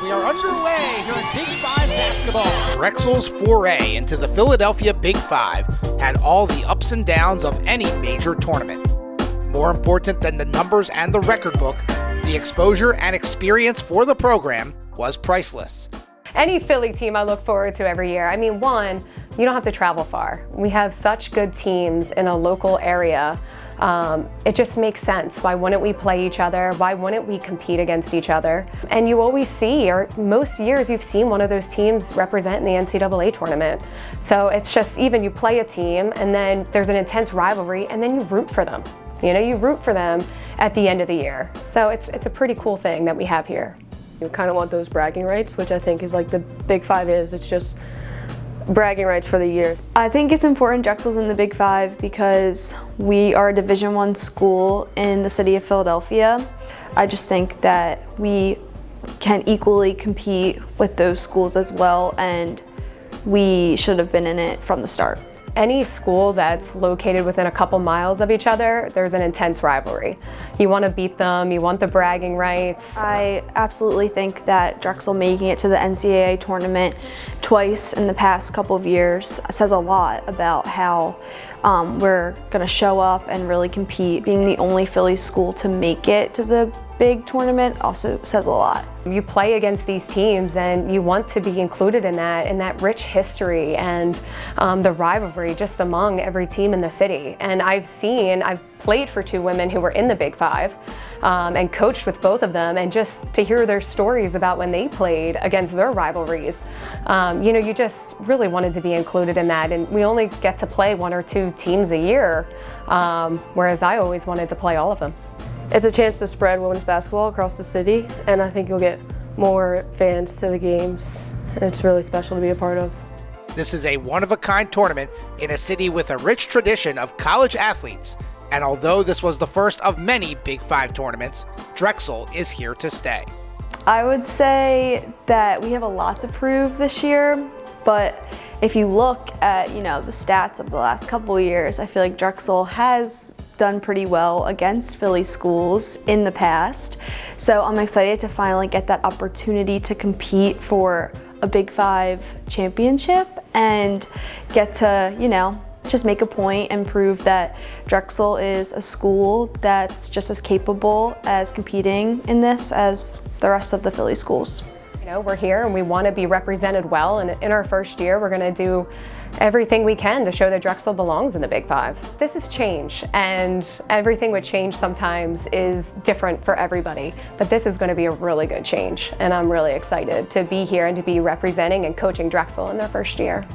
we are underway here in Big Five basketball. Drexel's foray into the Philadelphia Big Five had all the ups and downs of any major tournament. More important than the numbers and the record book, the exposure and experience for the program was priceless. Any Philly team I look forward to every year. I mean, one, you don't have to travel far. We have such good teams in a local area. It just makes sense. Why wouldn't we play each other? Why wouldn't we compete against each other? And you always see, or most years you've seen one of those teams represent in the NCAA tournament. So it's just, even you play a team and then there's an intense rivalry and then you root for them. You know, you root for them at the end of the year. So it's a pretty cool thing that we have here. You kind of want those bragging rights, which I think is like the Big Five is. It's just bragging rights for the years. I think it's important Drexel's in the Big Five because we are a Division I school in the city of Philadelphia. I just think that we can equally compete with those schools as well, and we should have been in it from the start. Any school that's located within a couple miles of each other, there's an intense rivalry. You want to beat them, you want the bragging rights. I absolutely think that Drexel making it to the NCAA tournament twice in the past couple of years says a lot about how we're going to show up and really compete. Being the only Philly school to make it to the big tournament also says a lot. You play against these teams and you want to be included in that rich history and the rivalry just among every team in the city. And I've played for two women who were in the Big Five and coached with both of them, and just to hear their stories about when they played against their rivalries, you know, you just really wanted to be included in that. And we only get to play one or two teams a year, whereas I always wanted to play all of them. It's a chance to spread women's basketball across the city, and I think you'll get more fans to the games, and it's really special to be a part of. This is a one-of-a-kind tournament in a city with a rich tradition of college athletes, and although this was the first of many Big Five tournaments, Drexel is here to stay. I would say that we have a lot to prove this year, but if you look at, you know, the stats of the last couple of years, I feel like Drexel has done pretty well against Philly schools in the past. So I'm excited to finally get that opportunity to compete for a Big Five championship and get to, you know, just make a point and prove that Drexel is a school that's just as capable as competing in this as the rest of the Philly schools. You know, we're here and we want to be represented well, and in our first year we're going to do everything we can to show that Drexel belongs in the Big Five. This is change, and everything with change sometimes is different for everybody, but this is going to be a really good change, and I'm really excited to be here and to be representing and coaching Drexel in their first year.